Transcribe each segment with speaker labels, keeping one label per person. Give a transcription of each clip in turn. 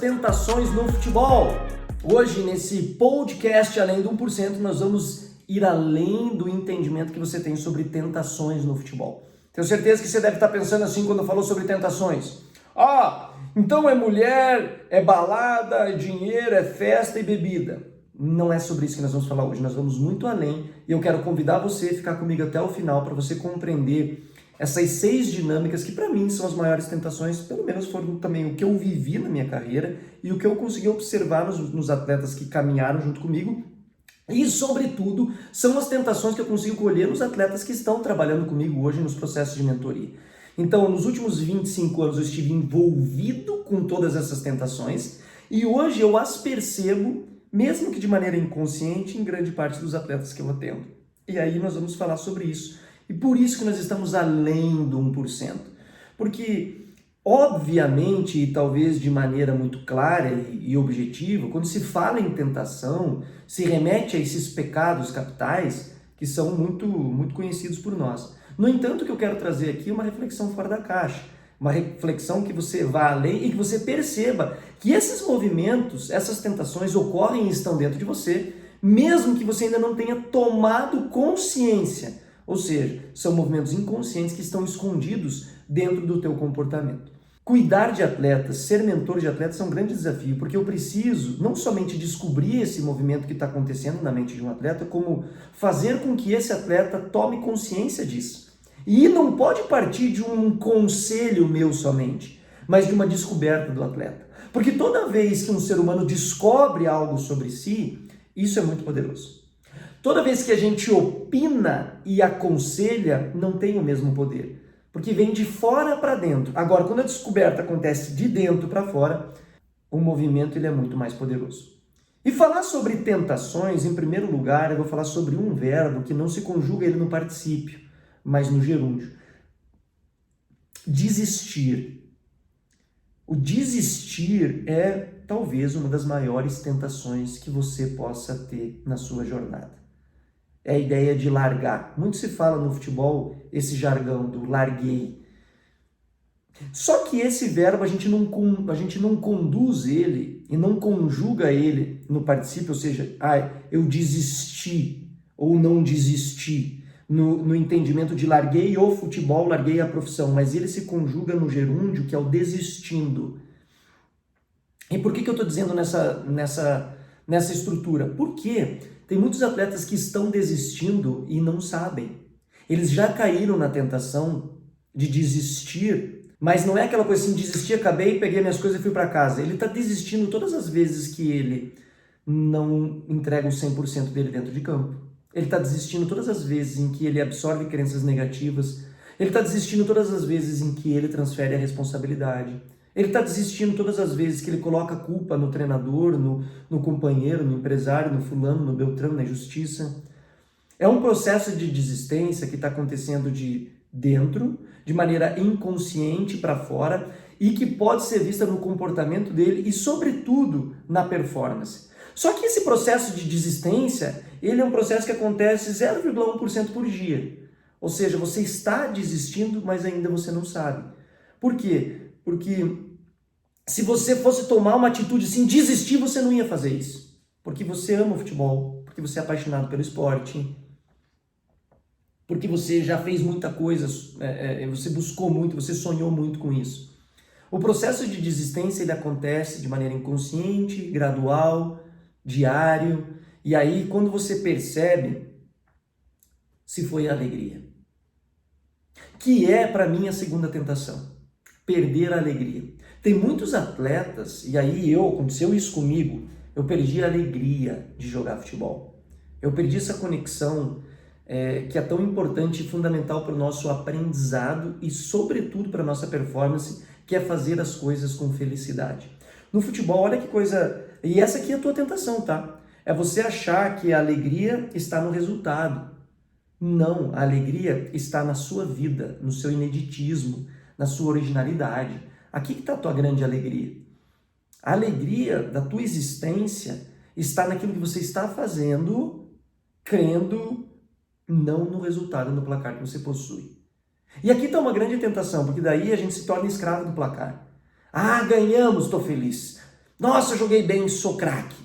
Speaker 1: tentações no futebol. Hoje, nesse podcast Além do 1%, nós vamos ir além do entendimento que você tem sobre tentações no futebol. Tenho certeza que você deve estar pensando assim quando falou sobre tentações. Então é mulher, é balada, é dinheiro, é festa e bebida. Não é sobre isso que nós vamos falar hoje, nós vamos muito além e eu quero convidar você a ficar comigo até o final para você compreender essas 6 dinâmicas que para mim são as maiores tentações, pelo menos foram também o que eu vivi na minha carreira e o que eu consegui observar nos atletas que caminharam junto comigo e, sobretudo, são as tentações que eu consigo colher nos atletas que estão trabalhando comigo hoje nos processos de mentoria. Então, nos últimos 25 anos eu estive envolvido com todas essas tentações e hoje eu as percebo, mesmo que de maneira inconsciente, em grande parte dos atletas que eu atendo. E aí nós vamos falar sobre isso. E por isso que nós estamos além do 1%. Porque, obviamente, e talvez de maneira muito clara e objetiva, quando se fala em tentação, se remete a esses pecados capitais que são muito conhecidos por nós. No entanto, o que eu quero trazer aqui é uma reflexão fora da caixa. Uma reflexão que você vá além e que você perceba que esses movimentos, essas tentações ocorrem e estão dentro de você, mesmo que você ainda não tenha tomado consciência. Ou seja, são movimentos inconscientes que estão escondidos dentro do teu comportamento. Cuidar de atletas, ser mentor de atletas é um grande desafio, porque eu preciso não somente descobrir esse movimento que está acontecendo na mente de um atleta, como fazer com que esse atleta tome consciência disso. E não pode partir de um conselho meu somente, mas de uma descoberta do atleta. Porque toda vez que um ser humano descobre algo sobre si, isso é muito poderoso. Toda vez que a gente opina e aconselha, não tem o mesmo poder, porque vem de fora para dentro. Agora, quando a descoberta acontece de dentro para fora, o movimento ele é muito mais poderoso. E falar sobre tentações, em primeiro lugar, eu vou falar sobre um verbo que não se conjuga ele no particípio, mas no gerúndio. Desistir. O desistir é talvez uma das maiores tentações que você possa ter na sua jornada. É a ideia de largar. Muito se fala no futebol esse jargão do larguei. Só que esse verbo a gente não conduz ele e não conjuga ele no particípio, ou seja, eu desisti ou não desisti. No entendimento de larguei o futebol, larguei a profissão, mas ele se conjuga no gerúndio, que é o desistindo. E por que eu estou dizendo nessa estrutura? Porque tem muitos atletas que estão desistindo e não sabem. Eles já caíram na tentação de desistir, mas não é aquela coisa assim, desisti, acabei, peguei minhas coisas e fui para casa. Ele está desistindo todas as vezes que ele não entrega o 100% dele dentro de campo. Ele está desistindo todas as vezes em que ele absorve crenças negativas. Ele está desistindo todas as vezes em que ele transfere a responsabilidade. Ele está desistindo todas as vezes que ele coloca a culpa no treinador, no companheiro, no empresário, no fulano, no beltrano, na injustiça. É um processo de desistência que está acontecendo de dentro, de maneira inconsciente para fora e que pode ser vista no comportamento dele e, sobretudo, na performance. Só que esse processo de desistência, ele é um processo que acontece 0,1% por dia. Ou seja, você está desistindo, mas ainda você não sabe. Por quê? Porque se você fosse tomar uma atitude assim, desistir, você não ia fazer isso. Porque você ama o futebol, porque você é apaixonado pelo esporte, porque você já fez muita coisa, você buscou muito, você sonhou muito com isso. O processo de desistência ele acontece de maneira inconsciente, gradual, diário, e aí quando você percebe, se foi a alegria. Que é, para mim, a segunda tentação. Perder a alegria. Tem muitos atletas, e aí aconteceu isso comigo, eu perdi a alegria de jogar futebol. Eu perdi essa conexão que é tão importante e fundamental para o nosso aprendizado e, sobretudo, para a nossa performance, que é fazer as coisas com felicidade. No futebol, olha que coisa... E essa aqui é a tua tentação, tá? É você achar que a alegria está no resultado. Não, a alegria está na sua vida, no seu ineditismo, na sua originalidade. Aqui que está a tua grande alegria. A alegria da tua existência está naquilo que você está fazendo, crendo não no resultado, no placar que você possui. E aqui está uma grande tentação, porque daí a gente se torna escravo do placar. Ganhamos, estou feliz. Nossa, joguei bem, sou craque.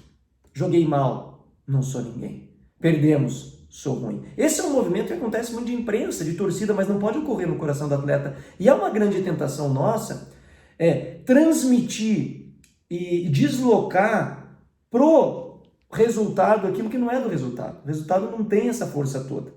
Speaker 1: Joguei mal, não sou ninguém. Perdemos, sou ruim. Esse é um movimento que acontece muito de imprensa, de torcida, mas não pode ocorrer no coração do atleta. E é uma grande tentação nossa transmitir e deslocar pro resultado aquilo que não é do resultado. O resultado não tem essa força toda.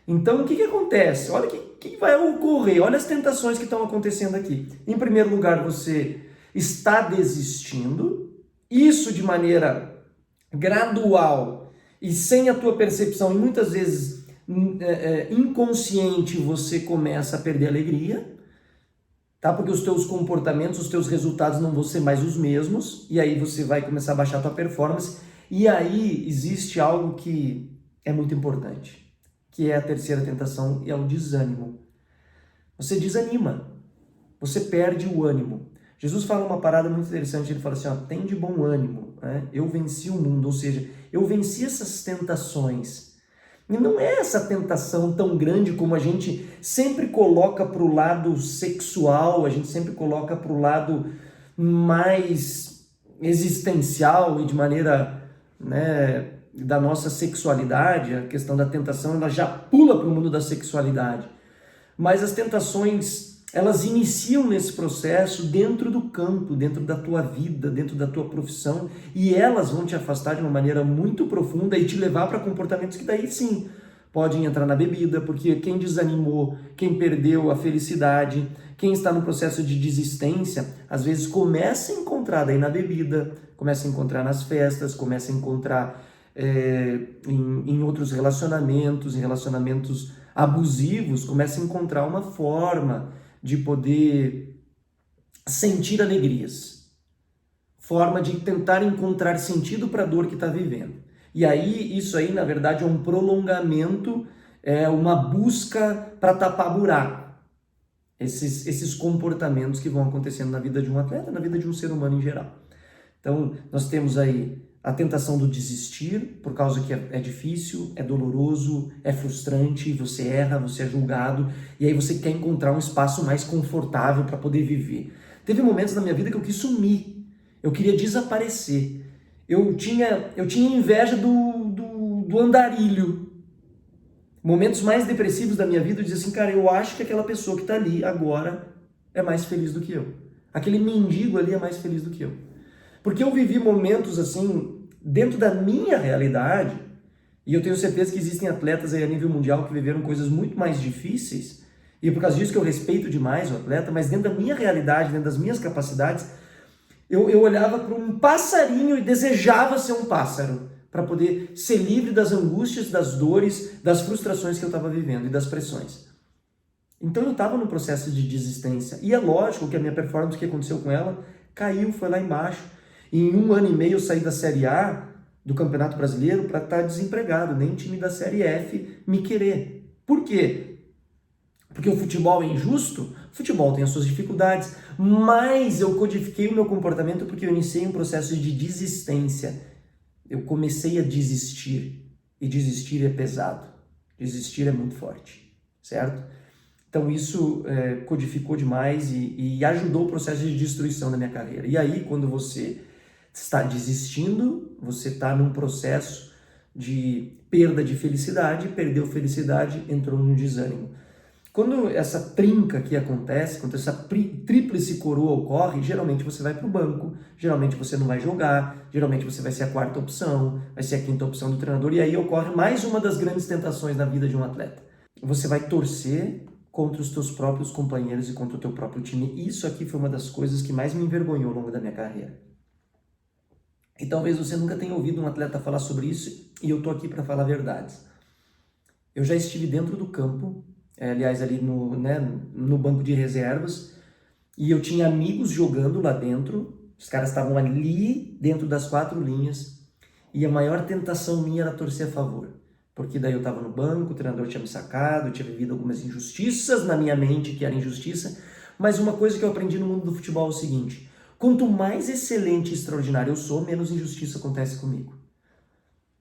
Speaker 1: Então, o que acontece? Olha o que vai ocorrer. Olha as tentações que estão acontecendo aqui. Em primeiro lugar, você está desistindo. Isso de maneira gradual e sem a tua percepção, e muitas vezes inconsciente, você começa a perder a alegria, tá? Porque os teus comportamentos, os teus resultados não vão ser mais os mesmos, e aí você vai começar a baixar a tua performance, e aí existe algo que é muito importante, que é a terceira tentação, e é o desânimo. Você desanima, você perde o ânimo. Jesus fala uma parada muito interessante, ele fala assim, ó, tem de bom ânimo, né? Eu venci o mundo, ou seja, eu venci essas tentações. E não é essa tentação tão grande como a gente sempre coloca para o lado sexual, a gente sempre coloca para o lado mais existencial e de maneira, né, da nossa sexualidade. A questão da tentação, ela já pula para o mundo da sexualidade. Mas as tentações, elas iniciam nesse processo dentro do campo, dentro da tua vida, dentro da tua profissão, e elas vão te afastar de uma maneira muito profunda e te levar para comportamentos que daí sim podem entrar na bebida, porque quem desanimou, quem perdeu a felicidade, quem está no processo de desistência, às vezes começa a encontrar daí na bebida, começa a encontrar nas festas, começa a encontrar em outros relacionamentos, em relacionamentos abusivos, começa a encontrar uma forma de poder sentir alegrias, forma de tentar encontrar sentido para a dor que está vivendo. E aí, isso aí, na verdade, é um prolongamento, é uma busca para tapar buraco. Esses comportamentos que vão acontecendo na vida de um atleta, na vida de um ser humano em geral. Então, nós temos aí a tentação do desistir, por causa que é difícil, é doloroso, é frustrante, você erra, você é julgado, e aí você quer encontrar um espaço mais confortável para poder viver. Teve momentos na minha vida que eu quis sumir, eu queria desaparecer. Eu tinha inveja do andarilho. Momentos mais depressivos da minha vida, eu dizia assim, cara, eu acho que aquela pessoa que está ali agora é mais feliz do que eu. Aquele mendigo ali é mais feliz do que eu. Porque eu vivi momentos assim, dentro da minha realidade, e eu tenho certeza que existem atletas aí a nível mundial que viveram coisas muito mais difíceis, e é por causa disso que eu respeito demais o atleta, mas dentro da minha realidade, dentro das minhas capacidades, eu olhava para um passarinho e desejava ser um pássaro, para poder ser livre das angústias, das dores, das frustrações que eu estava vivendo e das pressões. Então eu estava no processo de desistência, e é lógico que a minha performance, o que aconteceu com ela, caiu, foi lá embaixo. E em 1 ano e meio eu saí da Série A do Campeonato Brasileiro para estar desempregado, nem time da Série F me querer. Por quê? Porque o futebol é injusto? O futebol tem as suas dificuldades, mas eu codifiquei o meu comportamento porque eu iniciei um processo de desistência. Eu comecei a desistir, e desistir é pesado, desistir é muito forte, certo? Então isso codificou demais e ajudou o processo de destruição da minha carreira. E aí, quando você está desistindo, você está num processo de perda de felicidade, perdeu felicidade, entrou no desânimo. Quando essa trinca aqui acontece, quando essa tríplice coroa ocorre, geralmente você vai para o banco, geralmente você não vai jogar, geralmente você vai ser a quarta opção, vai ser a quinta opção do treinador, e aí ocorre mais uma das grandes tentações na vida de um atleta. Você vai torcer contra os teus próprios companheiros e contra o teu próprio time. Isso aqui foi uma das coisas que mais me envergonhou ao longo da minha carreira. E talvez você nunca tenha ouvido um atleta falar sobre isso, e eu tô aqui para falar verdades. Eu já estive dentro do campo, aliás, ali no banco de reservas, e eu tinha amigos jogando lá dentro, os caras estavam ali dentro das 4 linhas, e a maior tentação minha era torcer a favor. Porque daí eu estava no banco, o treinador tinha me sacado, eu tinha vivido algumas injustiças na minha mente, que era injustiça, mas uma coisa que eu aprendi no mundo do futebol é o seguinte: quanto mais excelente e extraordinário eu sou, menos injustiça acontece comigo.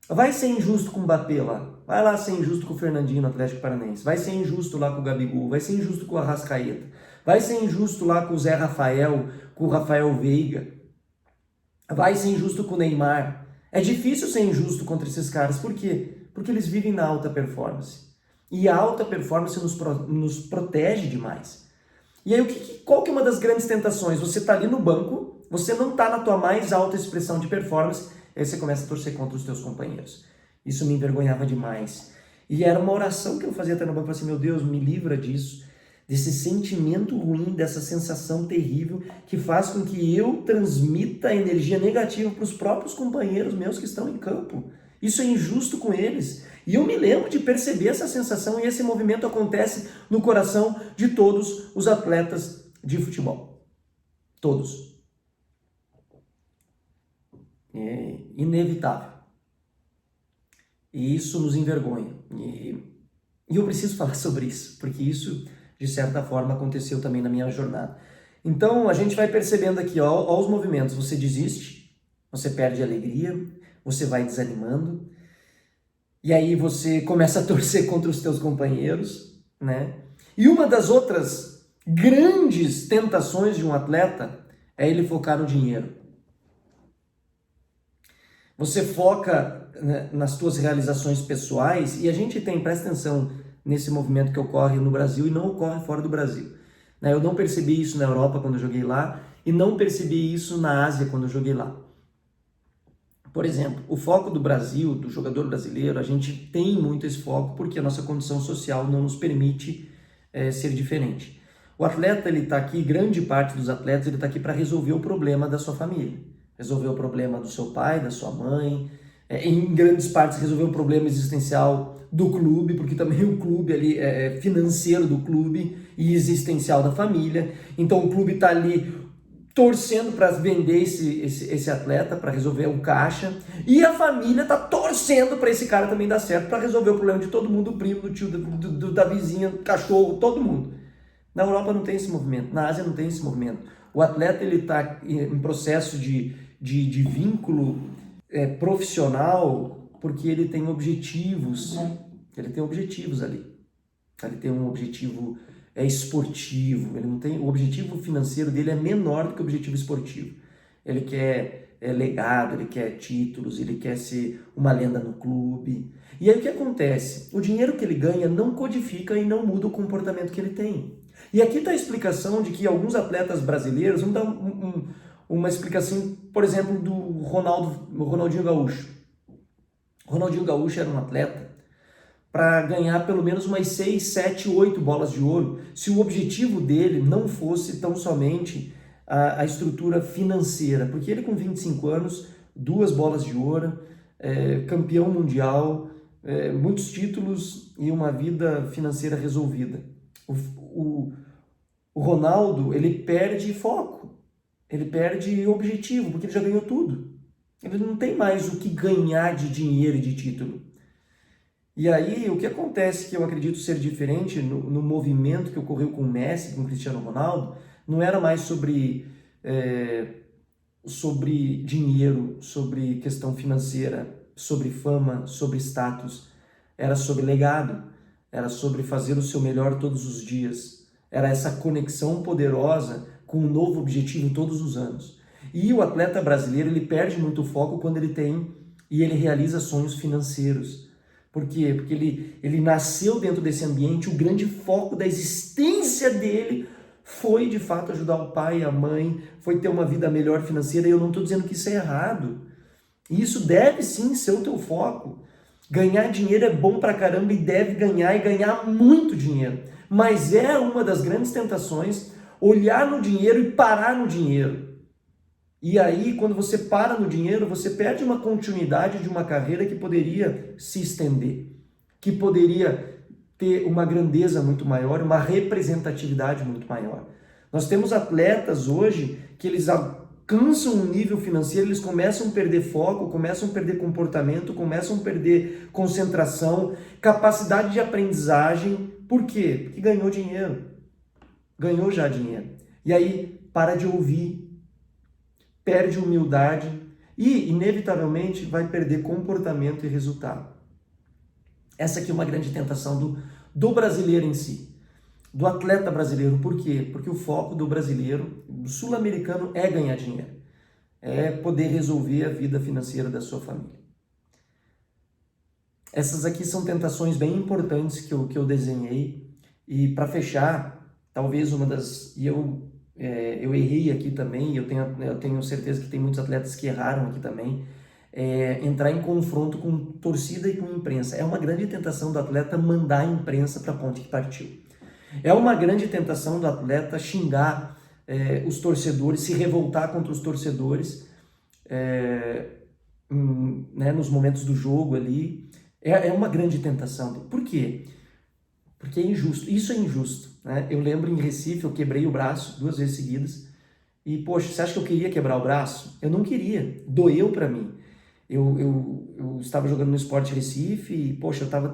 Speaker 1: Vai ser injusto com o Mbappé lá, vai lá ser injusto com o Fernandinho no Atlético Paranaense, vai ser injusto lá com o Gabigol, vai ser injusto com o Arrascaeta, vai ser injusto lá com o Zé Rafael, com o Rafael Veiga. Vai ser injusto com o Neymar. É difícil ser injusto contra esses caras. Por quê? Porque eles vivem na alta performance. E a alta performance nos protege demais. E aí, qual que é uma das grandes tentações? Você está ali no banco, você não está na tua mais alta expressão de performance, aí você começa a torcer contra os teus companheiros. Isso me envergonhava demais. E era uma oração que eu fazia até no banco, eu falei assim, meu Deus, me livra disso, desse sentimento ruim, dessa sensação terrível que faz com que eu transmita energia negativa para os próprios companheiros meus que estão em campo. Isso é injusto com eles. E eu me lembro de perceber essa sensação e esse movimento acontece no coração de todos os atletas de futebol. Todos. É inevitável. E isso nos envergonha. E eu preciso falar sobre isso, porque isso, de certa forma, aconteceu também na minha jornada. Então, a gente vai percebendo aqui, ó os movimentos. Você desiste, você perde a alegria, você vai desanimando, e aí você começa a torcer contra os teus companheiros, né? E uma das outras grandes tentações de um atleta é ele focar no dinheiro. Você foca, né, nas tuas realizações pessoais, e a gente tem, presta atenção nesse movimento que ocorre no Brasil e não ocorre fora do Brasil. Né? Eu não percebi isso na Europa quando eu joguei lá, e não percebi isso na Ásia quando eu joguei lá. Por exemplo, o foco do Brasil, do jogador brasileiro, a gente tem muito esse foco porque a nossa condição social não nos permite ser diferente. O atleta, ele está aqui, grande parte dos atletas, ele está aqui para resolver o problema da sua família. Resolver o problema do seu pai, da sua mãe, em grandes partes resolver o problema existencial do clube, porque também o clube ali é financeiro do clube e existencial da família. Então o clube está ali torcendo para vender esse atleta, para resolver o caixa, e a família está torcendo para esse cara também dar certo, para resolver o problema de todo mundo, do primo, do tio, da vizinha, do cachorro, todo mundo. Na Europa não tem esse movimento, na Ásia não tem esse movimento. O atleta está em processo de vínculo profissional porque ele tem objetivos, ali. Ele tem um objetivo esportivo, ele não tem, o objetivo financeiro dele é menor do que o objetivo esportivo. Ele quer legado, ele quer títulos, ele quer ser uma lenda no clube. E aí o que acontece? O dinheiro que ele ganha não codifica e não muda o comportamento que ele tem. E aqui está a explicação de que alguns atletas brasileiros, vamos dar uma explicação, por exemplo, do Ronaldinho Gaúcho. O Ronaldinho Gaúcho era um atleta para ganhar pelo menos umas 6, 7, 8 bolas de ouro, se o objetivo dele não fosse tão somente a estrutura financeira, porque ele com 25 anos, 2 bolas de ouro, campeão mundial, muitos títulos e uma vida financeira resolvida. O Ronaldo, ele perde foco, ele perde objetivo, porque ele já ganhou tudo. Ele não tem mais o que ganhar de dinheiro e de título. E aí, o que acontece, que eu acredito ser diferente no movimento que ocorreu com o Messi, com o Cristiano Ronaldo, não era mais sobre dinheiro, sobre questão financeira, sobre fama, sobre status. Era sobre legado, era sobre fazer o seu melhor todos os dias. Era essa conexão poderosa com um novo objetivo todos os anos. E o atleta brasileiro, ele perde muito foco quando ele realiza sonhos financeiros. Por quê? Porque ele nasceu dentro desse ambiente, o grande foco da existência dele foi, de fato, ajudar o pai e a mãe, foi ter uma vida melhor financeira, e eu não estou dizendo que isso é errado. Isso deve sim ser o teu foco. Ganhar dinheiro é bom pra caramba e deve ganhar, e ganhar muito dinheiro. Mas é uma das grandes tentações olhar no dinheiro e parar no dinheiro. E aí, quando você para no dinheiro, você perde uma continuidade de uma carreira que poderia se estender, que poderia ter uma grandeza muito maior, uma representatividade muito maior. Nós temos atletas hoje que eles alcançam um nível financeiro, eles começam a perder foco, começam a perder comportamento, começam a perder concentração, capacidade de aprendizagem. Por quê? Porque ganhou dinheiro. Ganhou já dinheiro. E aí, para de ouvir, perde humildade e, inevitavelmente, vai perder comportamento e resultado. Essa aqui é uma grande tentação do brasileiro em si, do atleta brasileiro. Por quê? Porque o foco do brasileiro, do sul-americano, é ganhar dinheiro. é poder resolver a vida financeira da sua família. Essas aqui são tentações bem importantes que eu desenhei. E para fechar, talvez uma das... eu errei aqui também, eu tenho certeza que tem muitos atletas que erraram aqui também, entrar em confronto com torcida e com imprensa. É uma grande tentação do atleta mandar a imprensa para a ponte que partiu. É uma grande tentação do atleta xingar os torcedores, se revoltar contra os torcedores né, nos momentos do jogo ali. É uma grande tentação. Por quê? Porque é injusto. Isso é injusto, né? Eu lembro em Recife, eu quebrei o braço 2 vezes seguidas. E, poxa, você acha que eu queria quebrar o braço? Eu não queria. Doeu para mim. Eu estava jogando no Sport Recife e, poxa, eu estava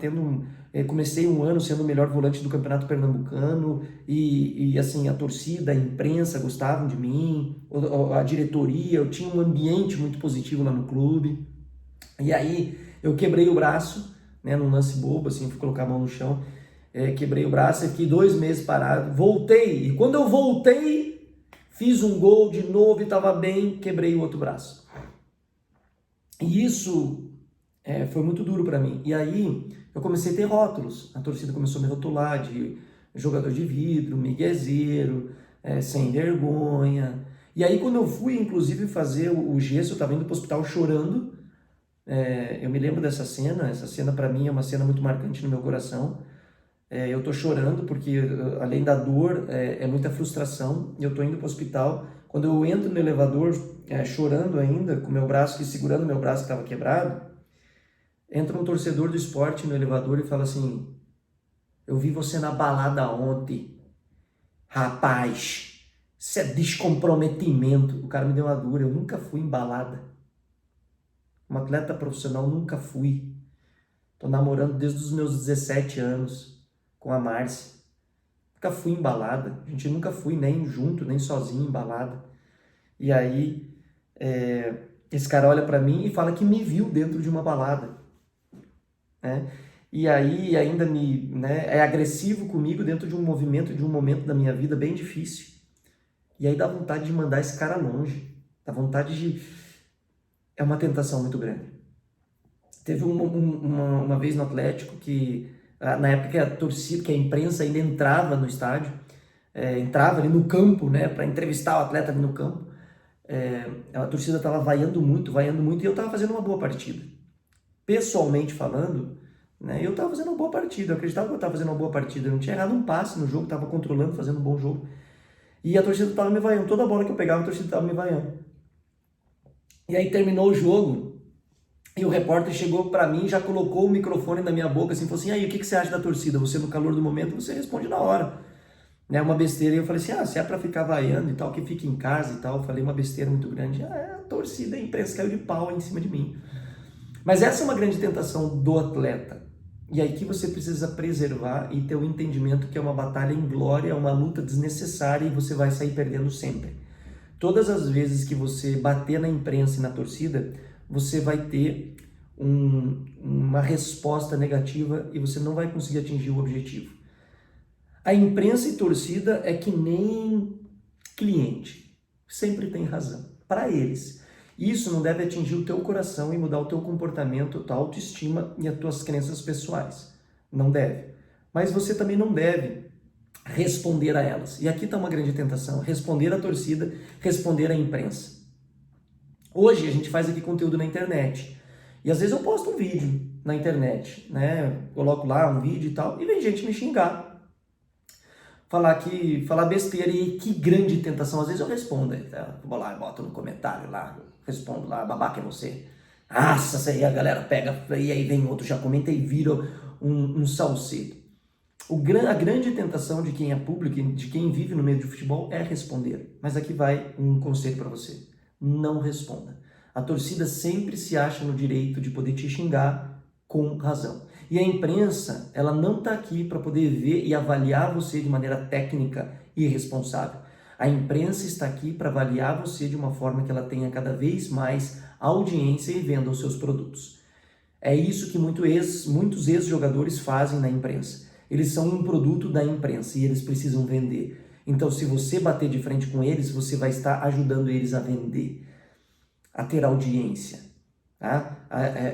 Speaker 1: comecei um ano sendo o melhor volante do Campeonato Pernambucano e assim, a torcida, a imprensa gostavam de mim, a diretoria, eu tinha um ambiente muito positivo lá no clube. E aí eu quebrei o braço, né, num lance bobo, assim, fui colocar a mão no chão, quebrei o braço, fiquei 2 meses parado, voltei, e quando eu voltei, fiz um gol de novo e estava bem, quebrei o outro braço. E isso foi muito duro para mim. E aí eu comecei a ter rótulos, a torcida começou a me rotular de jogador de vidro, miguezeiro, sem vergonha. E aí quando eu fui, inclusive, fazer o gesso, eu estava indo para o hospital chorando. Eu me lembro dessa cena, essa cena para mim é uma cena muito marcante no meu coração. Eu tô chorando porque, além da dor, é muita frustração. Eu tô indo para o hospital. Quando eu entro no elevador, chorando ainda, com meu braço, segurando meu braço que estava quebrado, entra um torcedor do esporte no elevador e fala assim: eu vi você na balada ontem. Rapaz, isso é descomprometimento. O cara me deu uma dura. Eu nunca fui em balada. Um atleta profissional nunca fui. Tô namorando desde os meus 17 anos com a Márcia. Nunca fui em balada. A gente nunca fui nem junto, nem sozinho em balada. E aí, esse cara olha pra mim e fala que me viu dentro de uma balada. Né? E aí ainda é agressivo comigo dentro de um movimento, de um momento da minha vida bem difícil. E aí dá vontade de mandar esse cara longe. Dá vontade de... É uma tentação muito grande. Teve uma vez no Atlético que, na época que a torcida, que a imprensa ainda entrava no estádio, entrava ali no campo, né, para entrevistar o atleta ali no campo, a torcida estava vaiando muito, e eu estava fazendo uma boa partida. Pessoalmente falando, né, eu estava fazendo uma boa partida, eu acreditava que eu estava fazendo uma boa partida, eu não tinha errado um passe no jogo, estava controlando, fazendo um bom jogo. E a torcida estava me vaiando, toda bola que eu pegava a torcida estava me vaiando. E aí terminou o jogo, e o repórter chegou para mim, já colocou o microfone na minha boca, assim, falou assim: aí, o que você acha da torcida? Você no calor do momento, você responde na hora. Né, uma besteira. E eu falei assim: se é para ficar vaiando e tal, que fique em casa e tal. Eu falei uma besteira muito grande. A torcida, a imprensa caiu de pau em cima de mim. Mas essa é uma grande tentação do atleta. E aí que você precisa preservar e ter o entendimento que é uma batalha inglória, é uma luta desnecessária e você vai sair perdendo sempre. Todas as vezes que você bater na imprensa e na torcida, você vai ter uma resposta negativa e você não vai conseguir atingir o objetivo. A imprensa e torcida é que nem cliente, sempre tem razão, para eles. Isso não deve atingir o teu coração e mudar o teu comportamento, a tua autoestima e as tuas crenças pessoais. Não deve. Mas você também não deve responder a elas. E aqui está uma grande tentação: responder à torcida, responder à imprensa. Hoje a gente faz aqui conteúdo na internet. E às vezes eu posto um vídeo na internet, né? Coloco lá um vídeo e tal, e vem gente me xingar. Falar besteira, e que grande tentação. Às vezes eu respondo, vou lá, boto no comentário lá, respondo lá: babaca é você. Nossa, aí a galera pega, e aí vem outro, já comenta e vira um salseiro. A grande tentação de quem é público, de quem vive no meio de futebol, é responder. Mas aqui vai um conselho para você: não responda. A torcida sempre se acha no direito de poder te xingar com razão. E a imprensa, ela não está aqui para poder ver e avaliar você de maneira técnica e responsável. A imprensa está aqui para avaliar você de uma forma que ela tenha cada vez mais audiência e venda os seus produtos. É isso que muitos ex-jogadores fazem na imprensa. Eles são um produto da imprensa e eles precisam vender. Então, se você bater de frente com eles, você vai estar ajudando eles a vender. a ter audiência. Tá?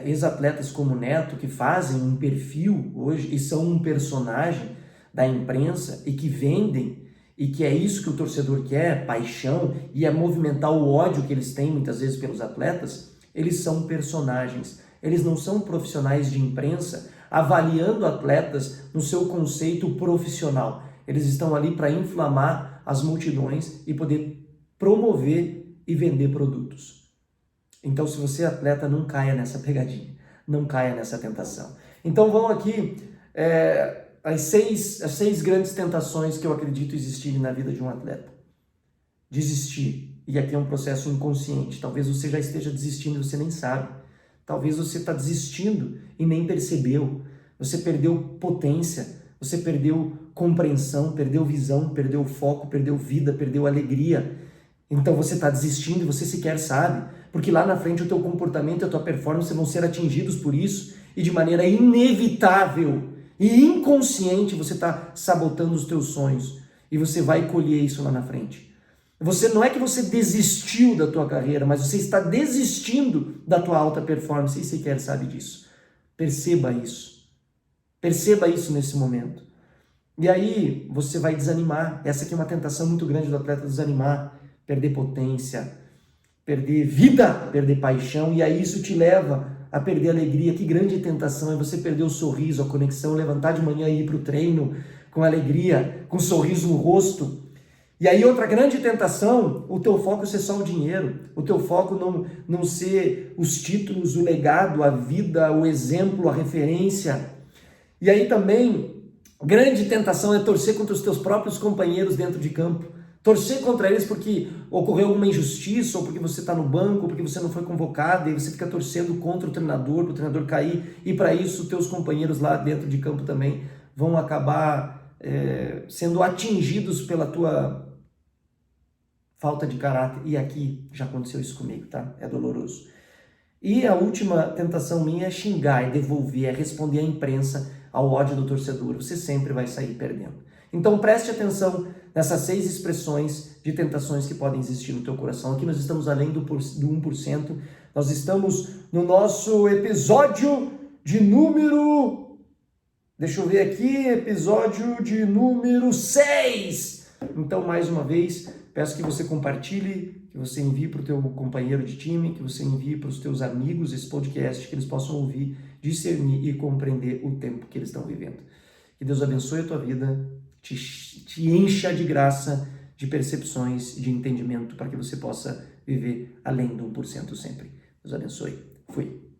Speaker 1: Ex-atletas como o Neto, que fazem um perfil hoje e são um personagem da imprensa e que vendem, e que é isso que o torcedor quer, paixão, e é movimentar o ódio que eles têm muitas vezes pelos atletas. Eles são personagens, eles não são profissionais de imprensa avaliando atletas no seu conceito profissional. Eles estão ali para inflamar as multidões e poder promover e vender produtos. Então, se você é atleta, não caia nessa pegadinha, não caia nessa tentação. Então, vão aqui as seis grandes tentações que eu acredito existirem na vida de um atleta. Desistir, e aqui é um processo inconsciente, talvez você já esteja desistindo e você nem sabe. Talvez você está desistindo e nem percebeu. Você perdeu potência, você perdeu compreensão, perdeu visão, perdeu foco, perdeu vida, perdeu alegria. Então você está desistindo e você sequer sabe, porque lá na frente o teu comportamento e a tua performance vão ser atingidos por isso e de maneira inevitável e inconsciente você está sabotando os teus sonhos e você vai colher isso lá na frente. Você não é que você desistiu da tua carreira, mas você está desistindo da tua alta performance e sequer sabe disso. Perceba isso. Perceba isso nesse momento. E aí você vai desanimar. Essa aqui é uma tentação muito grande do atleta, desanimar, perder potência, perder vida, perder paixão, e aí isso te leva a perder a alegria. Que grande tentação é você perder o sorriso, a conexão, levantar de manhã e ir para o treino com alegria, com um sorriso no rosto. E aí outra grande tentação, o teu foco ser só o dinheiro, o teu foco não ser os títulos, o legado, a vida, o exemplo, a referência. E aí também, grande tentação é torcer contra os teus próprios companheiros dentro de campo. Torcer contra eles porque ocorreu alguma injustiça, ou porque você está no banco, ou porque você não foi convocado, e aí você fica torcendo contra o treinador, para o treinador cair, e para isso teus companheiros lá dentro de campo também vão acabar sendo atingidos pela tua falta de caráter. E aqui já aconteceu isso comigo, tá? É doloroso. E a última tentação minha é xingar, é devolver, é responder à imprensa, ao ódio do torcedor. Você sempre vai sair perdendo. Então preste atenção nessas 6 expressões de tentações que podem existir no teu coração. Aqui nós estamos além do 1%. Nós estamos no nosso episódio de número... Deixa eu ver aqui, episódio de número 6. Então, mais uma vez, peço que você compartilhe, que você envie para o teu companheiro de time, que você envie para os teus amigos esse podcast, que eles possam ouvir, discernir e compreender o tempo que eles estão vivendo. Que Deus abençoe a tua vida, te encha de graça, de percepções, de entendimento, para que você possa viver além do 1% sempre. Deus abençoe. Fui.